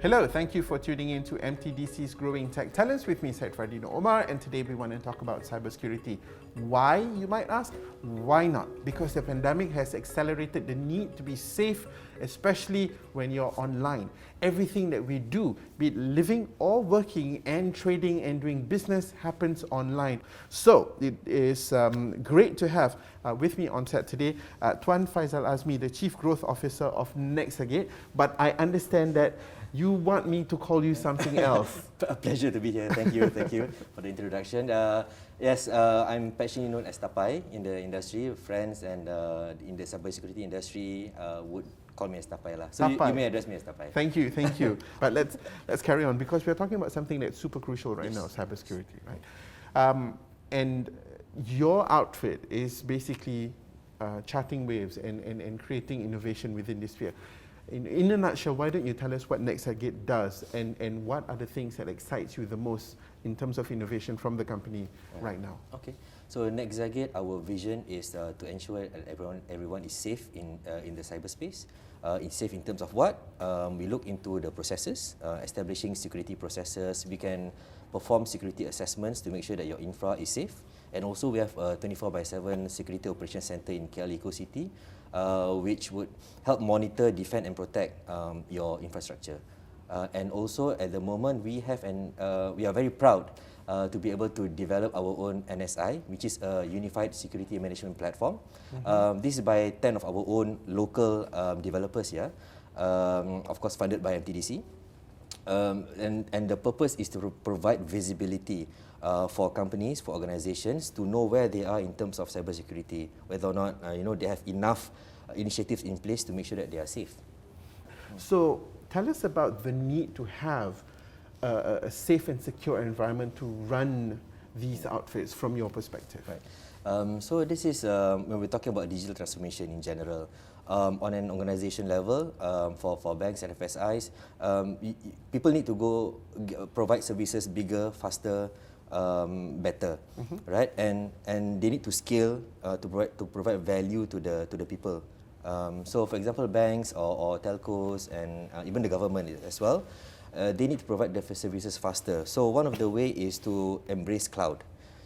Hello, thank you for tuning in to MTDC's Growing Tech Talents with me, Syed Fardino Omar, and today we want to talk about cybersecurity. Why, you might ask? Why not? Because the pandemic has accelerated the need to be safe, especially when you're online. Everything that we do, be it living or working and trading and doing business, happens online. So it is great to have with me on set today Tuan Faisal Azmi, the Chief Growth Officer of Nexagate. But I understand that you want me to call you something else. A pleasure to be here. Thank you for the introduction. Yes, I'm passionately known as Tapai in the industry. Friends and in the cybersecurity industry would call me as Tapai lah. So you may address me as Tapai. Thank you. But let's carry on, because we're talking about something that's super crucial right now, cybersecurity, right? And your outfit is basically charting waves and creating innovation within this sphere. In a nutshell, why don't you tell us what Nexagate does and what are the things that excites you the most in terms of innovation from the company right now? Okay, so Nexagate, our vision is to ensure that everyone is safe in the cyberspace. It's safe in terms of what? We look into the processes, establishing security processes. We can perform security assessments to make sure that your infra is safe. And also we have a 24/7 security operations center in KL Eco City, which would help monitor, defend and protect your infrastructure. And also at the moment we are very proud to be able to develop our own NSI, which is a Unified Security Management Platform. This is by 10 of our own local developers here, of course funded by MTDC. And the purpose is to provide visibility for companies, for organizations to know where they are in terms of cybersecurity, whether or not they have enough initiatives in place to make sure that they are safe. So tell us about the need to have a safe and secure environment to run these outfits from your perspective. Right. So this is when we're talking about digital transformation in general. On an organization level, for banks and FSIs, people need to provide services bigger, faster, better, right? And they need to scale to provide value to the people. So, for example, banks or telcos and even the government as well, they need to provide the services faster. So one of the way is to embrace cloud.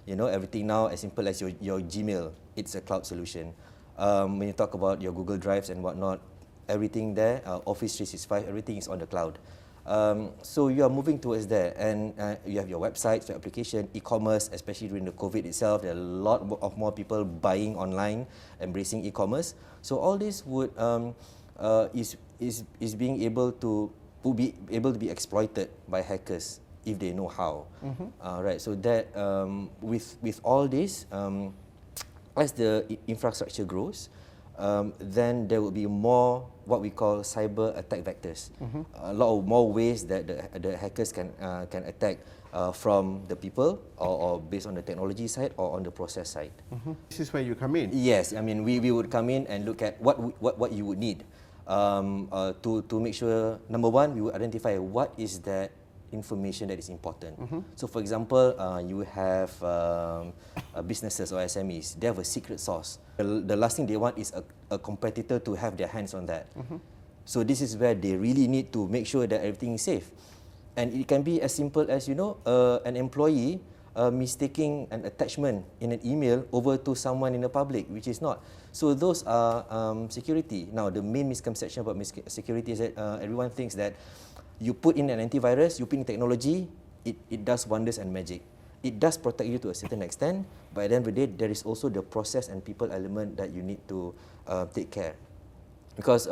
Everything now, as simple as your Gmail, it's a cloud solution. When you talk about your Google Drives and whatnot, everything there, Office 365, everything is on the cloud. So you are moving towards there, and you have your websites, your application, e-commerce, especially during the COVID itself. There are a lot of more people buying online, embracing e-commerce. So all this would is being able to be exploited by hackers if they know how. Right. So that with all this, as the infrastructure grows, then there will be more what we call cyber attack vectors. A lot of more ways that the hackers can attack from the people or based on the technology side or on the process side. This is where you come in. Yes, I mean we would come in and look at what you would need to make sure, number one, we would identify what is that information that is important. So for example, you have businesses or SMEs, they have a secret sauce. The last thing they want is a competitor to have their hands on that. So this is where they really need to make sure that everything is safe. And it can be as simple as, an employee mistaking an attachment in an email over to someone in the public, which is not. So those are security. Now, the main misconception about security is that everyone thinks that you put in an antivirus, you put in technology, it does wonders and magic. It does protect you to a certain extent, but at the end of the day, there is also the process and people element that you need to take care. Because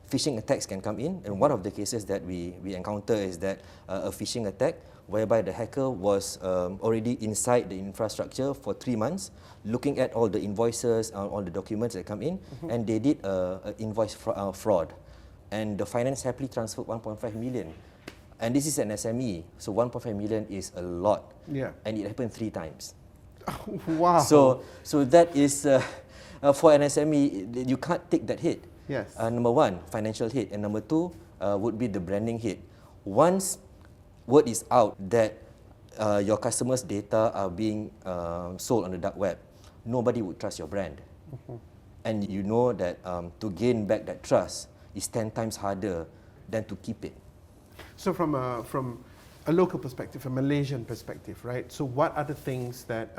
phishing attacks can come in, and one of the cases that we encounter is that a phishing attack whereby the hacker was already inside the infrastructure for 3 months, looking at all the invoices, all the documents that come in, and they did an invoice fraud. And the finance happily transferred 1.5 million. And this is an SME, so 1.5 million is a lot. Yeah. And it happened 3 times. Wow. So that is, for an SME, you can't take that hit. Yes. Number one, financial hit. And number two would be the branding hit. Once word is out that your customers' data are being sold on the dark web, nobody would trust your brand. And you know that to gain back that trust is 10 times harder than to keep it. So from a local perspective, a Malaysian perspective, right? So what are the things that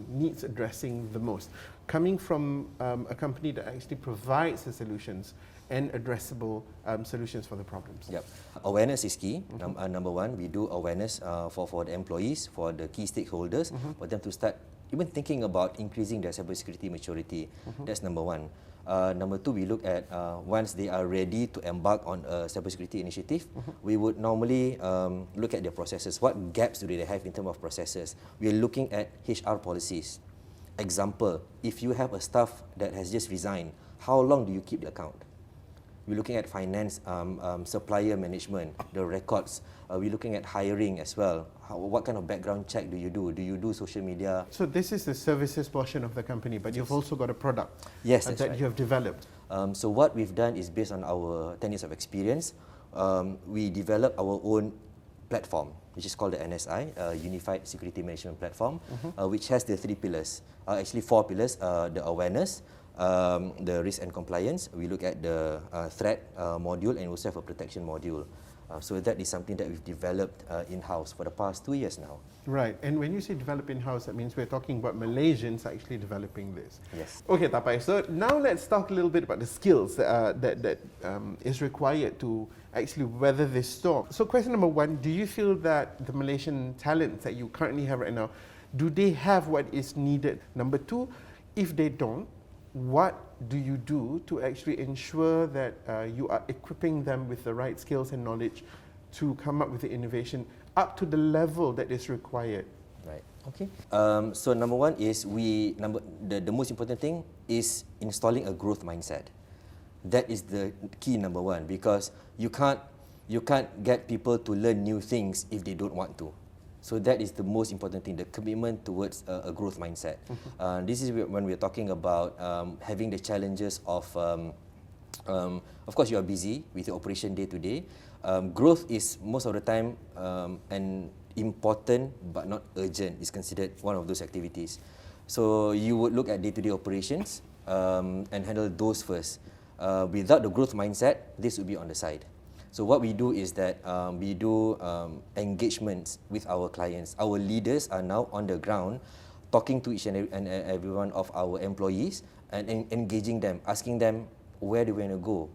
needs addressing the most? Coming from a company that actually provides the solutions and addressable solutions for the problems. Yep. Awareness is key. Number one, we do awareness for the employees, for the key stakeholders, for them to start even thinking about increasing their cybersecurity maturity. That's number one. Number two, we look at once they are ready to embark on a cybersecurity initiative, we would normally look at their processes. What gaps do they have in terms of processes? We are looking at HR policies. Example, if you have a staff that has just resigned, how long do you keep the account? We're looking at finance, supplier management, the records. We're looking at hiring as well. What kind of background check do you do? Do you do social media? So this is the services portion of the company, but you've also got a product that right. You have developed. So what we've done is based on our 10 years of experience, we developed our own platform, which is called the NSI, Unified Security Management Platform, which has the 3 pillars, actually 4 pillars, the awareness, the risk and compliance. We look at the threat module and also have a protection module. So that is something that we've developed in-house for the past 2 years now. Right, and when you say develop in-house, that means we're talking about Malaysians actually developing this. Yes. Okay, Tapai, so now let's talk a little bit about the skills that is required to actually weather this storm. So question number 1, do you feel that the Malaysian talents that you currently have right now, do they have what is needed? Number 2, if they don't, what do you do to actually ensure that you are equipping them with the right skills and knowledge to come up with the innovation up to the level that is required? Right. Okay. So number 1 is the most important thing is installing a growth mindset. That is the key number 1, because you can't get people to learn new things if they don't want to. So that is the most important thing, the commitment towards a growth mindset. This is when we're talking about having the challenges of course you are busy with your operation day to day. Growth is most of the time an important but not urgent, is considered one of those activities. So you would look at day-to-day operations and handle those first. Without the growth mindset, this would be on the side. So what we do is that we do engagements with our clients. Our leaders are now on the ground talking to each and every one of our employees and engaging them, asking them where they want to go.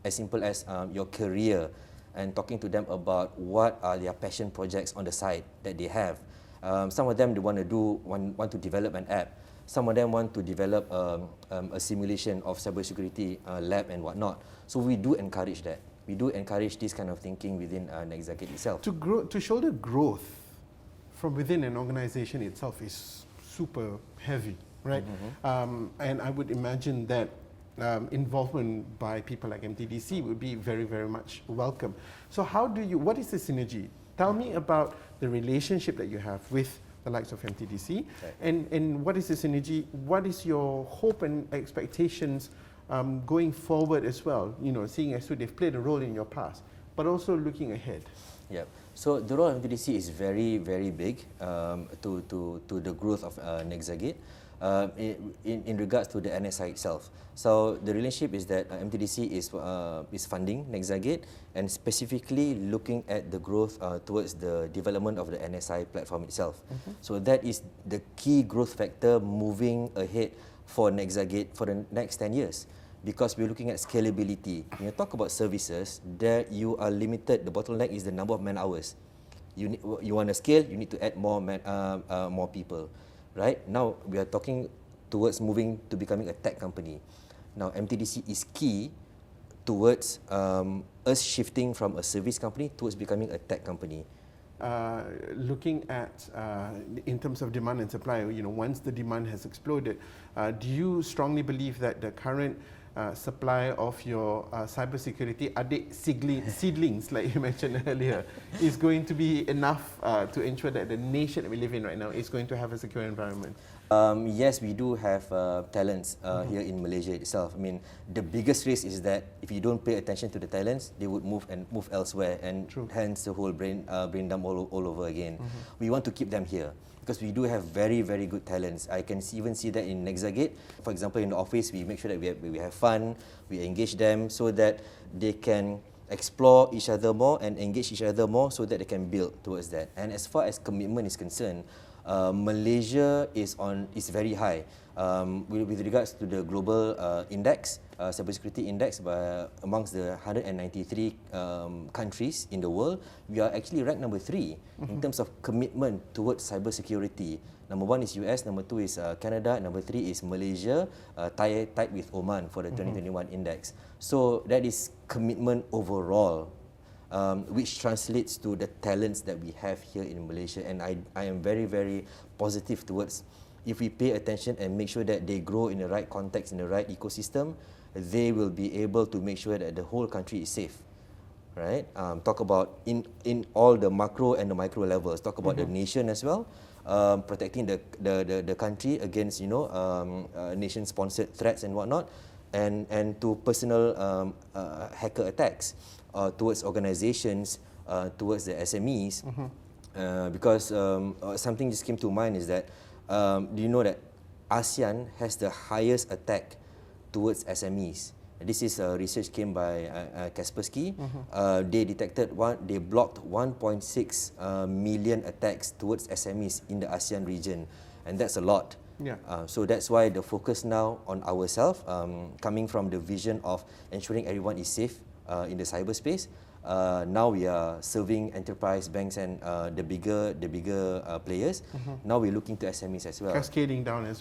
As simple as your career, and talking to them about what are their passion projects on the side that they have. Some of them they want to develop an app. Some of them want to develop a simulation of cybersecurity lab and whatnot. So we do encourage that. We do encourage this kind of thinking within Nexagate itself. To shoulder growth from within an organization itself is super heavy, right? And I would imagine that involvement by people like MTDC would be very, very much welcome. So what is the synergy? Tell me about the relationship that you have with the likes of MTDC, and what is the synergy? What is your hope and expectations going forward as well, seeing as they've played a role in your past, but also looking ahead? Yeah. So the role of MTDC is very, very big to the growth of Nexagate in regards to the NSI itself. So the relationship is that MTDC is funding Nexagate and specifically looking at the growth towards the development of the NSI platform itself. So that is the key growth factor moving ahead for Nexagate for the next 10 years. Because we're looking at scalability. When you talk about services, there you are limited. The bottleneck is the number of man hours. You want to scale, you need to add more people, right? Now we are talking towards moving to becoming a tech company. Now MTDC is key towards us shifting from a service company towards becoming a tech company. Looking at in terms of demand and supply, once the demand has exploded, do you strongly believe that the current supply of your cybersecurity adik seedlings, like you mentioned earlier, is going to be enough to ensure that the nation that we live in right now is going to have a secure environment? Yes, we do have talents here in Malaysia itself. I mean, the biggest risk is that if you don't pay attention to the talents, they would move elsewhere, and hence the whole brain dump all over again. We want to keep them here because we do have very, very good talents. I can even see that in Nexagate. For example, in the office, we make sure that we have fun, we engage them so that they can explore each other more and engage each other more so that they can build towards that. And as far as commitment is concerned, Malaysia is very high with regards to the global index, cybersecurity index. Amongst the 193 countries in the world, we are actually ranked number 3 in terms of commitment towards cybersecurity. Number 1 is US, number 2 is Canada, number 3 is Malaysia, tied with Oman for the 2021 index. So that is commitment overall, which translates to the talents that we have here in Malaysia. And I am very, very positive towards, if we pay attention and make sure that they grow in the right context, in the right ecosystem, they will be able to make sure that the whole country is safe. Right? Talk about in all the macro and the micro levels. Talk about the nation as well. Protecting the country against nation-sponsored threats and whatnot, and to personal hacker attacks towards organizations, towards the SMEs. Because something just came to mind is that do you know that ASEAN has the highest attack towards SMEs? This is research came by Kaspersky. They blocked 1.6 million attacks towards SMEs in the ASEAN region, and that's a lot. Yeah. So that's why the focus now on ourselves, coming from the vision of ensuring everyone is safe in the cyberspace. Now we are serving enterprise banks and the bigger players. Now we're looking to SMEs as well. Cascading down as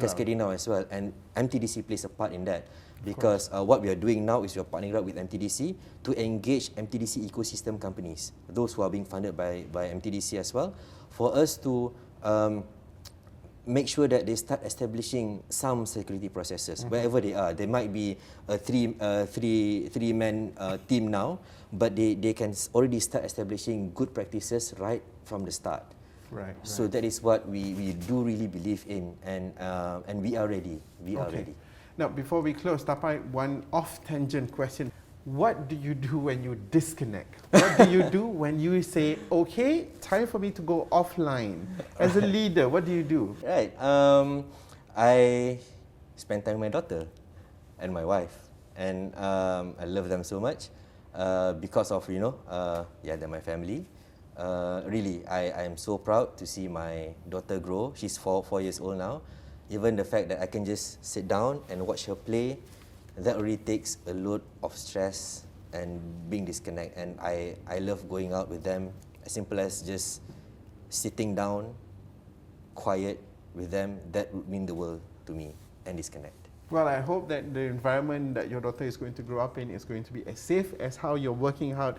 well. And MTDC plays a part in that. Because what we are doing now is we are partnering up with MTDC to engage MTDC ecosystem companies, those who are being funded by MTDC as well, for us to make sure that they start establishing some security processes wherever they are. They might be a three-man team now, but they can already start establishing good practices right from the start. Right. So that is what we do really believe in, and we are ready. We are ready. Now, before we close, Tapai, one off-tangent question. What do you do when you disconnect? What do you do when you say, okay, time for me to go offline? As a leader, what do you do? Right. I spend time with my daughter and my wife. And I love them so much because of, they're my family. Really, I am so proud to see my daughter grow. She's 4 years old now. Even the fact that I can just sit down and watch her play, that already takes a load of stress and being disconnected. And I love going out with them, as simple as just sitting down, quiet with them. That would mean the world to me, and disconnect. Well, I hope that the environment that your daughter is going to grow up in is going to be as safe as how you're working hard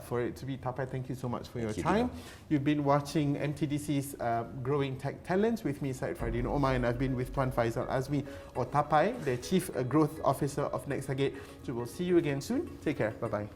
for it to be. Tapai, thank you so much for your time. You've been watching MTDC's Growing Tech Talents with me, Syed Fardino Omar, and I've been with Tuan Faisal Azmi, or Tapai, the Chief Growth Officer of Nexagate. So we'll see you again soon. Take care. Bye-bye.